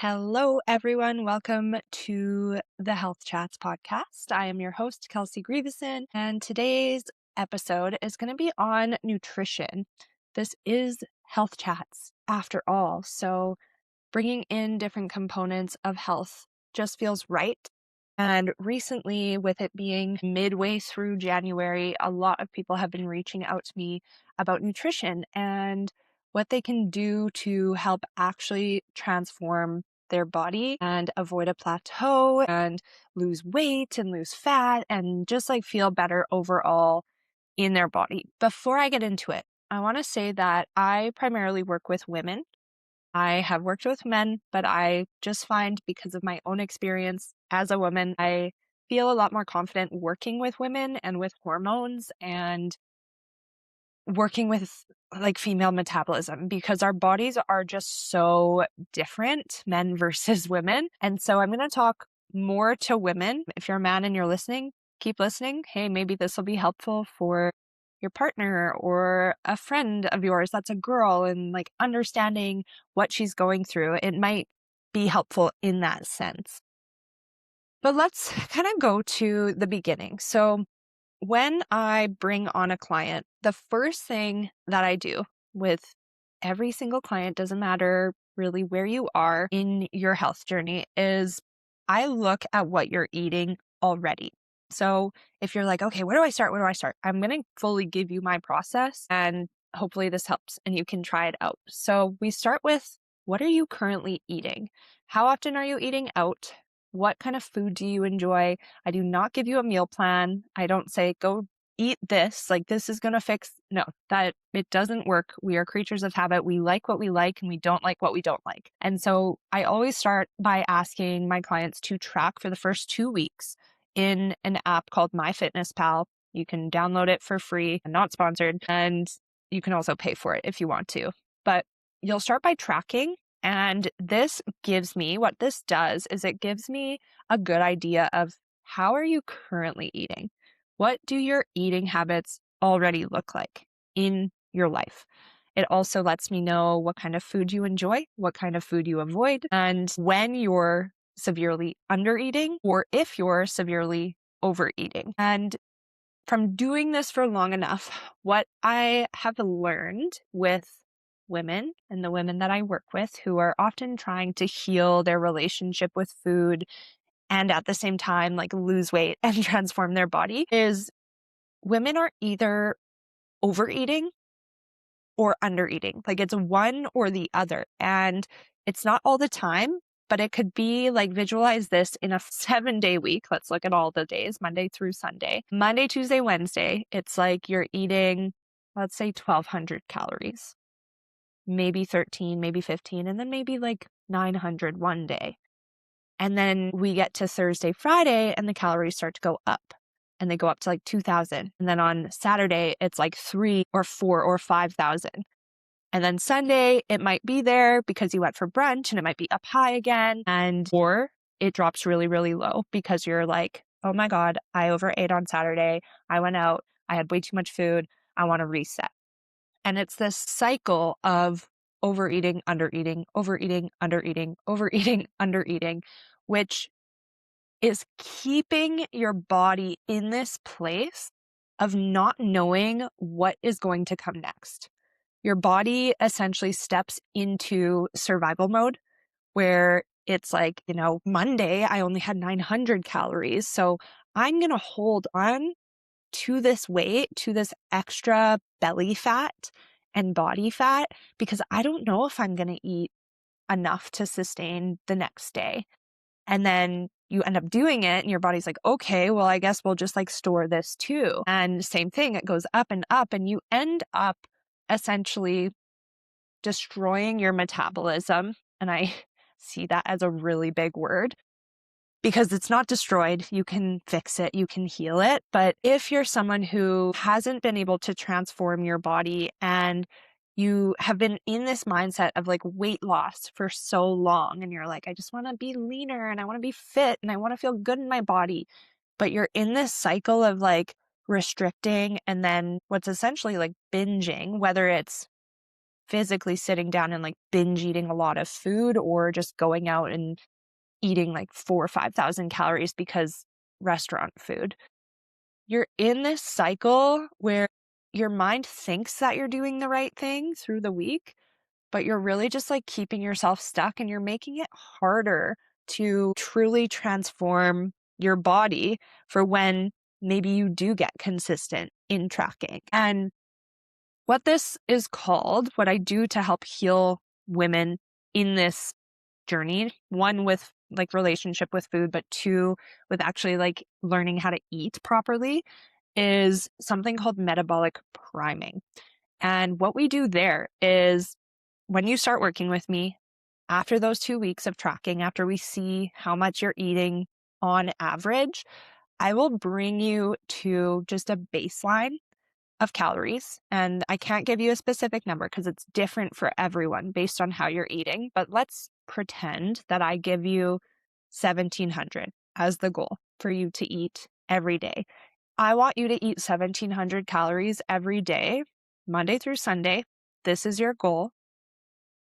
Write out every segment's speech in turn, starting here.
Hello, everyone. Welcome to the Health Chats podcast. I am your host, Kelsey Grieveson, and today's episode is going to be on nutrition. This is Health Chats after all, so bringing in different components of health just feels right. And recently, with it being midway through January, a lot of people have been reaching out to me about nutrition and what they can do to help actually transform their body and avoid a plateau and lose weight and lose fat and just like feel better overall in their body. Before I get into it, I want to say that I primarily work with women. I have worked with men, but I just find because of my own experience as a woman, I feel a lot more confident working with women and with hormones and working with like female metabolism because our bodies are just so different, men versus women. And so I'm going to talk more to women. If you're a man and you're listening, keep listening. Hey, maybe this will be helpful for your partner or a friend of yours that's a girl and like understanding what she's going through. It might be helpful in that sense. But let's kind of go to the beginning. So when I bring on a client, the first thing that I do with every single client, doesn't matter really where you are in your health journey, is I look at what you're eating already. So if you're like, okay, where do I start? Where do I start? I'm going to fully give you my process and hopefully this helps and you can try it out. So we start with, what are you currently eating? How often are you eating out? What kind of food do you enjoy? I do not give you a meal plan. I don't say, go eat this, like this is going to fix. No, that it doesn't work. We are creatures of habit. We like what we like and we don't like what we don't like. And so I always start by asking my clients to track for the first 2 weeks in an app called MyFitnessPal. You can download it for free, not sponsored, and you can also pay for it if you want to. But you'll start by tracking. And this gives me, what this does is it gives me a good idea of how are you currently eating? What do your eating habits already look like in your life? It also lets me know what kind of food you enjoy, what kind of food you avoid, and when you're severely undereating or if you're severely overeating. And from doing this for long enough, what I have learned with women and the women that I work with who are often trying to heal their relationship with food and at the same time like lose weight and transform their body is women are either overeating or undereating. Like it's one or the other. And it's not all the time, but it could be like visualize this in a 7-day week. Let's look at all the days, Monday through Sunday. Monday, Tuesday, Wednesday, it's like you're eating, let's say 1,200 calories, maybe 13, maybe 15, and then maybe like 900 one day. And then we get to Thursday, Friday, and the calories start to go up. And they go up to like 2,000. And then on Saturday, it's like 3 or 4 or 5,000. And then Sunday, it might be there because you went for brunch and it might be up high again. Or it drops really, really low because you're like, oh my God, I overate on Saturday. I went out. I had way too much food. I want to reset. And it's this cycle of overeating, undereating, overeating, undereating, overeating, undereating, which is keeping your body in this place of not knowing what is going to come next. Your body essentially steps into survival mode where it's like, Monday I only had 900 calories. So I'm going to hold on to this weight, to this extra belly fat and body fat, because I don't know if I'm going to eat enough to sustain the next day. And then you end up doing it and your body's like, okay, well, I guess we'll just like store this too. And same thing, it goes up and you end up essentially destroying your metabolism. And I see that as a really big word because it's not destroyed. You can fix it, you can heal it. But if you're someone who hasn't been able to transform your body and you have been in this mindset of like weight loss for so long and you're like, I just want to be leaner and I want to be fit and I want to feel good in my body. But you're in this cycle of like restricting and then what's essentially like binging, whether it's physically sitting down and like binge eating a lot of food or just going out and eating like 4 or 5,000 calories because restaurant food. You're in this cycle where your mind thinks that you're doing the right thing through the week, but you're really just like keeping yourself stuck and you're making it harder to truly transform your body for when maybe you do get consistent in tracking. And what this is called, what I do to help heal women in this journey, one with like relationship with food, but two with actually like learning how to eat properly, is something called metabolic priming. And what we do there is when you start working with me, after those 2 weeks of tracking, after we see how much you're eating on average, I will bring you to just a baseline of calories. And I can't give you a specific number because it's different for everyone based on how you're eating. But let's pretend that I give you 1,700 as the goal for you to eat every day. I want you to eat 1,700 calories every day, Monday through Sunday. This is your goal.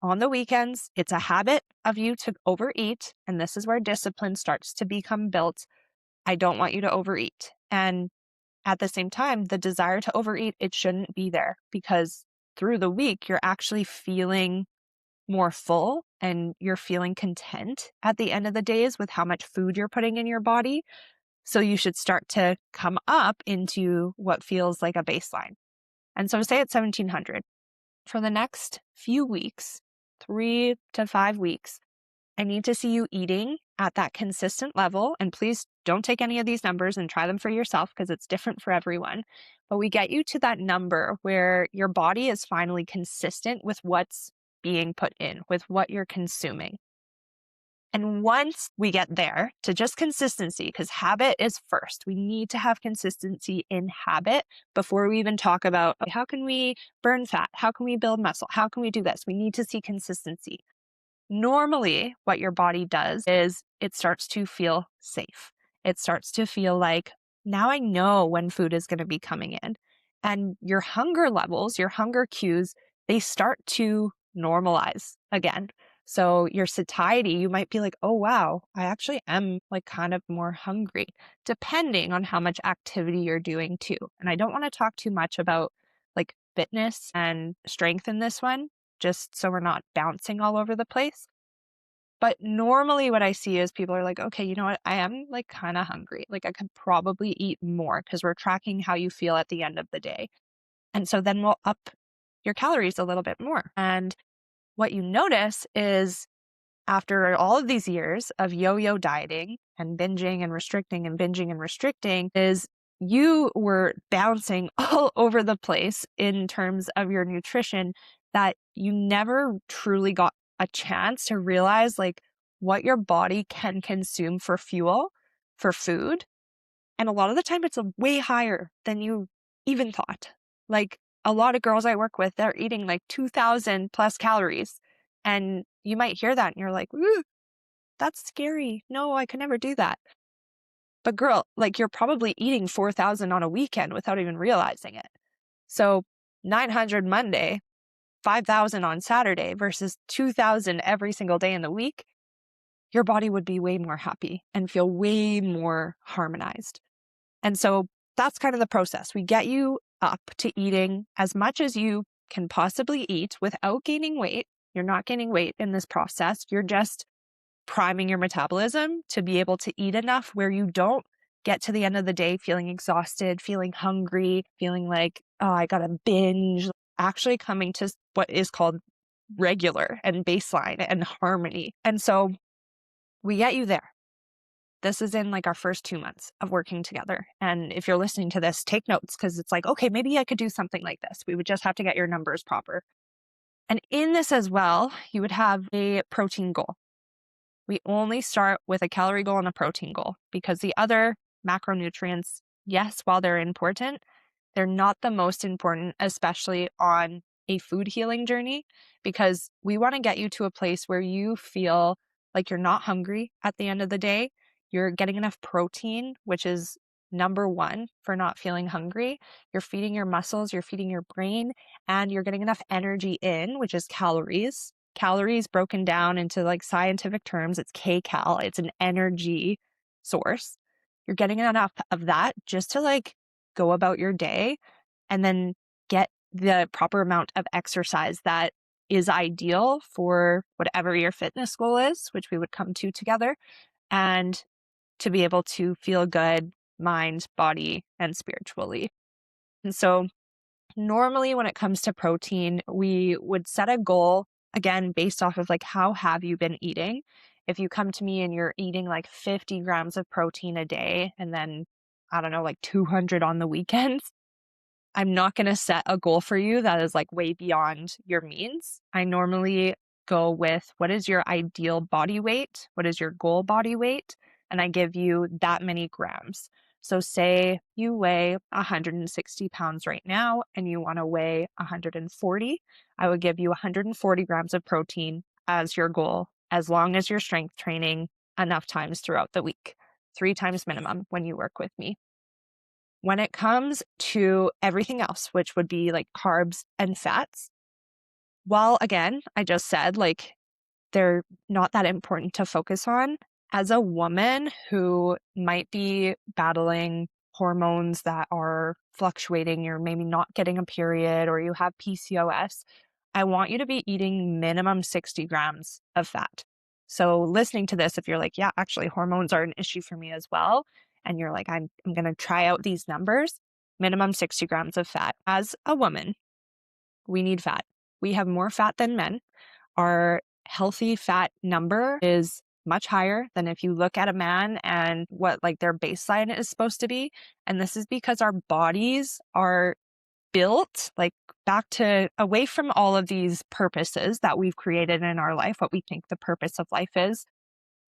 On the weekends, it's a habit of you to overeat, and this is where discipline starts to become built. I don't want you to overeat. And at the same time, the desire to overeat, it shouldn't be there because through the week, you're actually feeling more full and you're feeling content at the end of the days with how much food you're putting in your body. So you should start to come up into what feels like a baseline. And so say it's 1,700. For the next few weeks, 3 to 5 weeks, I need to see you eating at that consistent level. And please don't take any of these numbers and try them for yourself because it's different for everyone. But we get you to that number where your body is finally consistent with what's being put in, with what you're consuming. And once we get there to just consistency, because habit is first, we need to have consistency in habit before we even talk about how can we burn fat? How can we build muscle? How can we do this? We need to see consistency. Normally, what your body does is it starts to feel safe. It starts to feel like, now I know when food is going to be coming in. And your hunger levels, your hunger cues, they start to normalize again. So your satiety, you might be like, oh, wow, I actually am like kind of more hungry, depending on how much activity you're doing too. And I don't want to talk too much about like fitness and strength in this one, just so we're not bouncing all over the place. But normally what I see is people are like, okay, you know what? I am like kind of hungry. Like I could probably eat more because we're tracking how you feel at the end of the day. And so then we'll up your calories a little bit more. And what you notice is after all of these years of yo-yo dieting and binging and restricting and binging and restricting is you were bouncing all over the place in terms of your nutrition that you never truly got a chance to realize like what your body can consume for fuel, for food. And a lot of the time it's a way higher than you even thought. Like a lot of girls I work with, they're eating like 2,000 plus calories. And you might hear that and you're like, ooh, that's scary. No, I could never do that. But girl, like you're probably eating 4,000 on a weekend without even realizing it. So 900 Monday, 5,000 on Saturday versus 2,000 every single day in the week, your body would be way more happy and feel way more harmonized. And so that's kind of the process. We get you up to eating as much as you can possibly eat without gaining weight. You're not gaining weight in this process. You're just priming your metabolism to be able to eat enough where you don't get to the end of the day feeling exhausted, feeling hungry, feeling like, oh, I got to binge, actually coming to what is called regular and baseline and harmony. And so we get you there. This is in like our first 2 months of working together. And if you're listening to this, take notes because it's like, okay, maybe I could do something like this. We would just have to get your numbers proper. And in this as well, you would have a protein goal. We only start with a calorie goal and a protein goal because the other macronutrients, yes, while they're important, they're not the most important, especially on a food healing journey, because we want to get you to a place where you feel like you're not hungry at the end of the day. You're getting enough protein, which is number one for not feeling hungry. You're feeding your muscles, you're feeding your brain, and you're getting enough energy in, which is calories. Calories broken down into like scientific terms, it's kcal, it's an energy source. You're getting enough of that just to like go about your day and then get the proper amount of exercise that is ideal for whatever your fitness goal is, which we would come to together, and to be able to feel good, mind, body, and spiritually. And so normally when it comes to protein, we would set a goal again based off of like how have you been eating. If you come to me and you're eating like 50 grams of protein a day and then I don't know, like 200 on the weekends, I'm not going to set a goal for you that is like way beyond your means. I normally go with what is your ideal body weight? What is your goal body weight? And I give you that many grams. So say you weigh 160 pounds right now and you want to weigh 140, I would give you 140 grams of protein as your goal, as long as you're strength training enough times throughout the week, 3 times minimum when you work with me. When it comes to everything else, which would be like carbs and fats, well, again, I just said like they're not that important to focus on. As a woman who might be battling hormones that are fluctuating, you're maybe not getting a period or you have PCOS, I want you to be eating minimum 60 grams of fat. So listening to this, if you're like, yeah, actually hormones are an issue for me as well, and you're like, I'm going to try out these numbers, minimum 60 grams of fat. As a woman, we need fat. We have more fat than men. Our healthy fat number is much higher than if you look at a man and what like their baseline is supposed to be. And this is because our bodies are built like back to away from all of these purposes that we've created in our life, what we think the purpose of life is.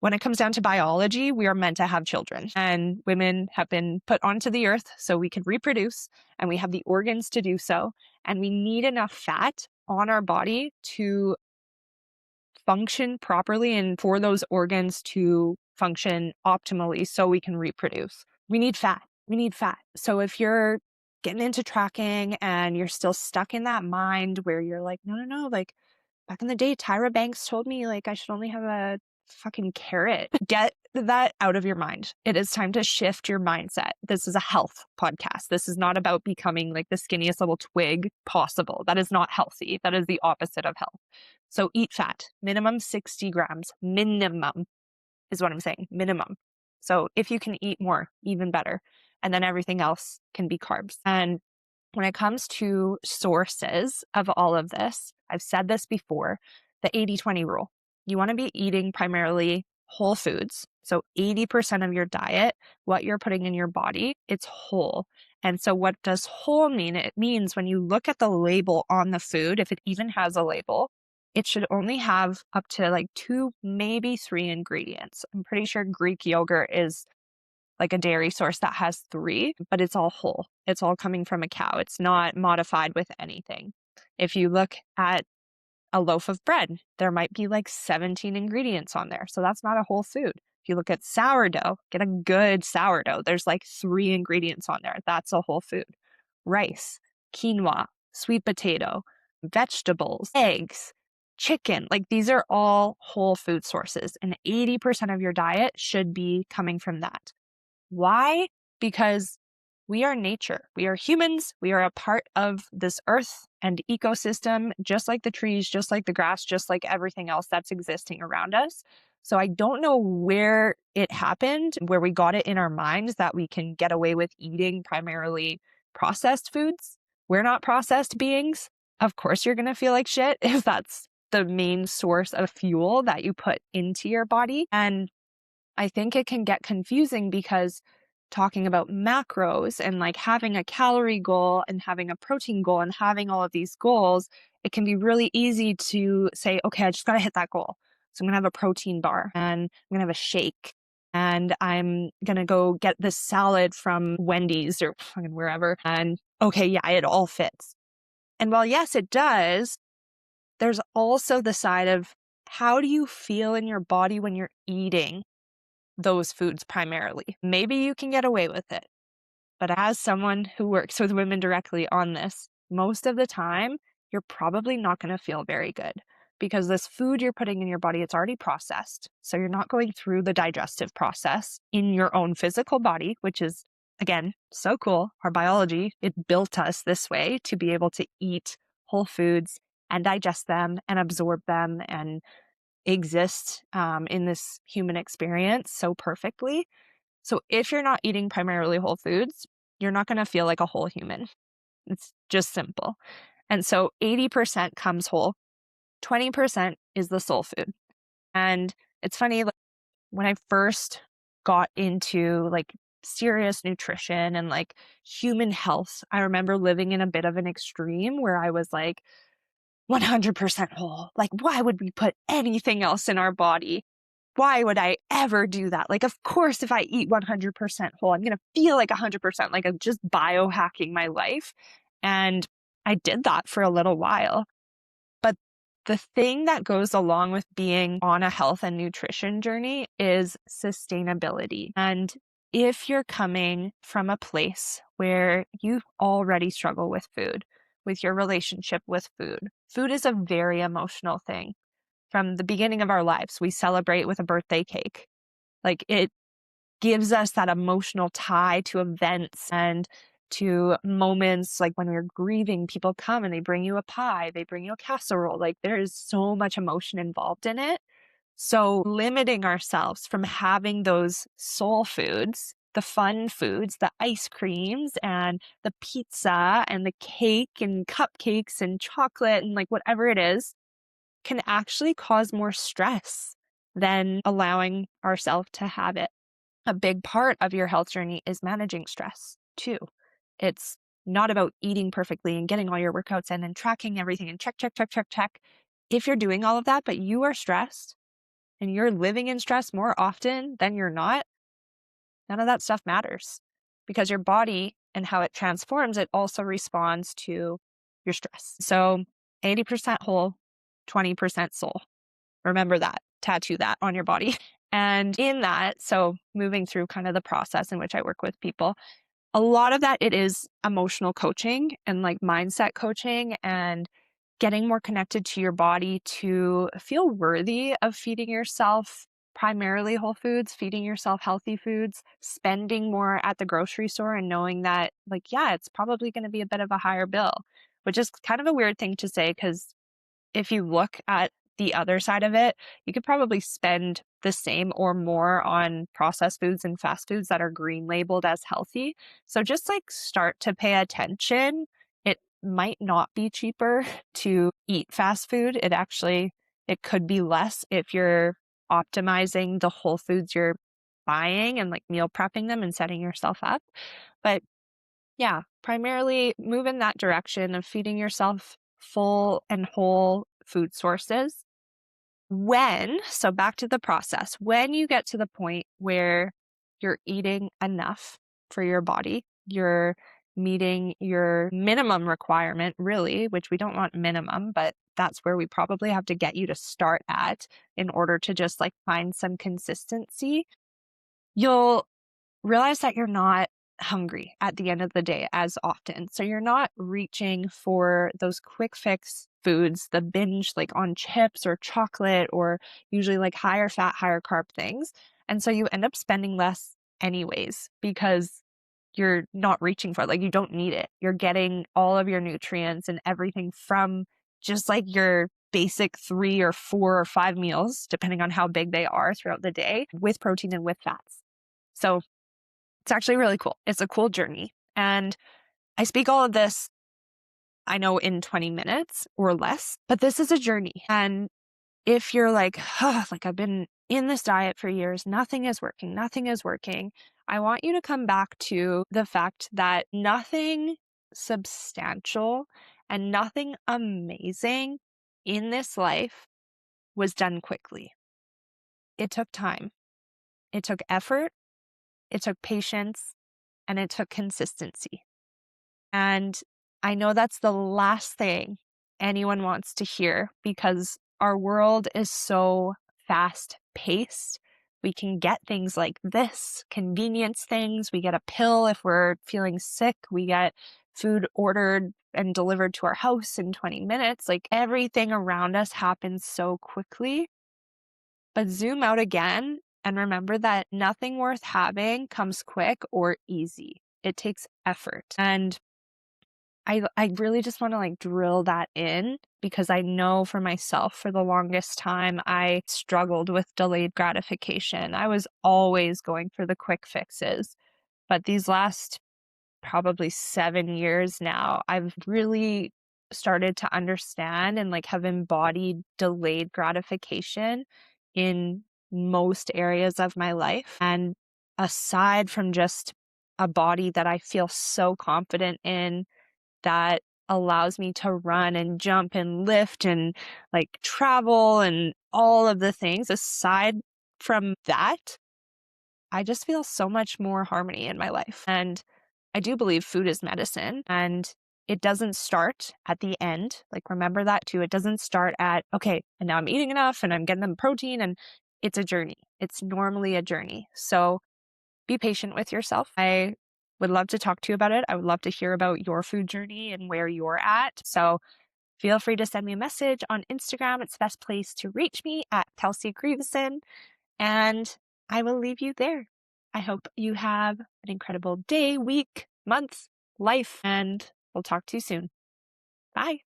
When it comes down to biology, we are meant to have children, and women have been put onto the earth so we can reproduce, and we have the organs to do so. And we need enough fat on our body to function properly and for those organs to function optimally so we can reproduce. We need fat. We need fat. So if you're getting into tracking and you're still stuck in that mind where you're like, no, like back in the day, Tyra Banks told me like I should only have a fucking carrot. Get that out of your mind. It is time to shift your mindset. This is a health podcast. This is not about becoming like the skinniest little twig possible. That is not healthy. That is the opposite of health. So eat fat, minimum 60 grams, minimum is what I'm saying, minimum. So if you can eat more, even better. And then everything else can be carbs. And when it comes to sources of all of this, I've said this before, the 80-20 rule. You want to be eating primarily whole foods. So 80% of your diet, what you're putting in your body, it's whole. And so what does whole mean? It means when you look at the label on the food, if it even has a label, it should only have up to like 2, maybe 3 ingredients. I'm pretty sure Greek yogurt is like a dairy source that has 3, but it's all whole. It's all coming from a cow. It's not modified with anything. If you look at a loaf of bread, there might be like 17 ingredients on there. So that's not a whole food. If you look at sourdough, get a good sourdough. There's like 3 ingredients on there. That's a whole food. Rice, quinoa, sweet potato, vegetables, eggs, chicken. Like these are all whole food sources. And 80% of your diet should be coming from that. Why? Because we are nature. We are humans. We are a part of this earth and ecosystem, just like the trees, just like the grass, just like everything else that's existing around us. So I don't know where it happened, where we got it in our minds that we can get away with eating primarily processed foods. We're not processed beings. Of course, you're going to feel like shit if that's the main source of fuel that you put into your body. And I think it can get confusing because talking about macros and like having a calorie goal and having a protein goal and having all of these goals, it can be really easy to say, okay, I just got to hit that goal. So I'm going to have a protein bar and I'm going to have a shake and I'm going to go get this salad from Wendy's or fucking wherever. And okay, yeah, it all fits. And while yes, it does, there's also the side of how do you feel in your body when you're eating those foods primarily? Maybe you can get away with it. But as someone who works with women directly on this, most of the time, you're probably not going to feel very good because this food you're putting in your body, it's already processed. So you're not going through the digestive process in your own physical body, which is, again, so cool. Our biology, it built us this way to be able to eat whole foods and digest them and absorb them and exist in this human experience so perfectly. So if you're not eating primarily whole foods, you're not going to feel like a whole human. It's just simple. And so 80% comes whole, 20% is the soul food. And it's funny, like when I first got into like serious nutrition and like human health, I remember living in a bit of an extreme where I was like 100% whole. Like, why would we put anything else in our body? Why would I ever do that? Like, of course, if I eat 100% whole, I'm going to feel like 100%, like I'm just biohacking my life. And I did that for a little while. But the thing that goes along with being on a health and nutrition journey is sustainability. And if you're coming from a place where you already struggle with food, with your relationship with food, food is a very emotional thing. From the beginning of our lives, we celebrate with a birthday cake. Like it gives us that emotional tie to events and to moments like when we're grieving, people come and they bring you a pie, they bring you a casserole. Like there is so much emotion involved in it. So limiting ourselves from having those soul foods, the fun foods, the ice creams and the pizza and the cake and cupcakes and chocolate and like whatever it is, can actually cause more stress than allowing ourselves to have it. A big part of your health journey is managing stress too. It's not about eating perfectly and getting all your workouts in and tracking everything and check, check, check, check, check. If you're doing all of that, but you are stressed and you're living in stress more often than you're not, none of that stuff matters because your body and how it transforms, it also responds to your stress. So 80% whole, 20% soul. Remember that, tattoo that on your body. And in that, so moving through kind of the process in which I work with people, a lot of that it is emotional coaching and like mindset coaching and getting more connected to your body to feel worthy of feeding yourself primarily whole foods, feeding yourself healthy foods, spending more at the grocery store and knowing that like, yeah, it's probably going to be a bit of a higher bill, which is kind of a weird thing to say because if you look at the other side of it, you could probably spend the same or more on processed foods and fast foods that are green labeled as healthy. So just like start to pay attention. It might not be cheaper to eat fast food. It could be less if you're optimizing the whole foods you're buying and like meal prepping them and setting yourself up. But yeah, primarily move in that direction of feeding yourself full and whole food sources. So back to the process, when you get to the point where you're eating enough for your body, you're meeting your minimum requirement, really, which we don't want minimum, but that's where we probably have to get you to start at in order to just like find some consistency. You'll realize that you're not hungry at the end of the day as often. So you're not reaching for those quick fix foods, the binge like on chips or chocolate or usually like higher fat, higher carb things. And so you end up spending less anyways because you're not reaching for it. Like you don't need it. You're getting all of your nutrients and everything from just like your basic 3 or 4 or 5 meals, depending on how big they are throughout the day, with protein and with fats. So it's actually really cool. It's a cool journey. And I speak all of this, I know, in 20 minutes or less, but this is a journey. And if you're like, oh, like I've been in this diet for years, nothing is working, nothing is working, I want you to come back to the fact that nothing substantial and nothing amazing in this life was done quickly. It took time, it took effort, it took patience, and it took consistency. And I know that's the last thing anyone wants to hear because our world is so fast paced we can get things like this, convenience things. We get a pill if we're feeling sick. We get food ordered and delivered to our house in 20 minutes. Like everything around us happens so quickly. But zoom out again and remember that nothing worth having comes quick or easy. It takes effort. And I really just want to like drill that in because I know for myself for the longest time I struggled with delayed gratification. I was always going for the quick fixes. But these last probably 7 years now, I've really started to understand and like have embodied delayed gratification in most areas of my life. And aside from just a body that I feel so confident in, that allows me to run and jump and lift and like travel and all of the things, aside from that, I just feel so much more harmony in my life. And I do believe food is medicine and it doesn't start at the end. Like, remember that too. It doesn't start at, okay, and now I'm eating enough and I'm getting them protein, and it's a journey. It's normally a journey. So be patient with yourself. I would love to talk to you about it. I would love to hear about your food journey and where you're at. So feel free to send me a message on Instagram. It's the best place to reach me at Kelsey Grieveson. And I will leave you there. I hope you have an incredible day, week, month, life, and we'll talk to you soon. Bye.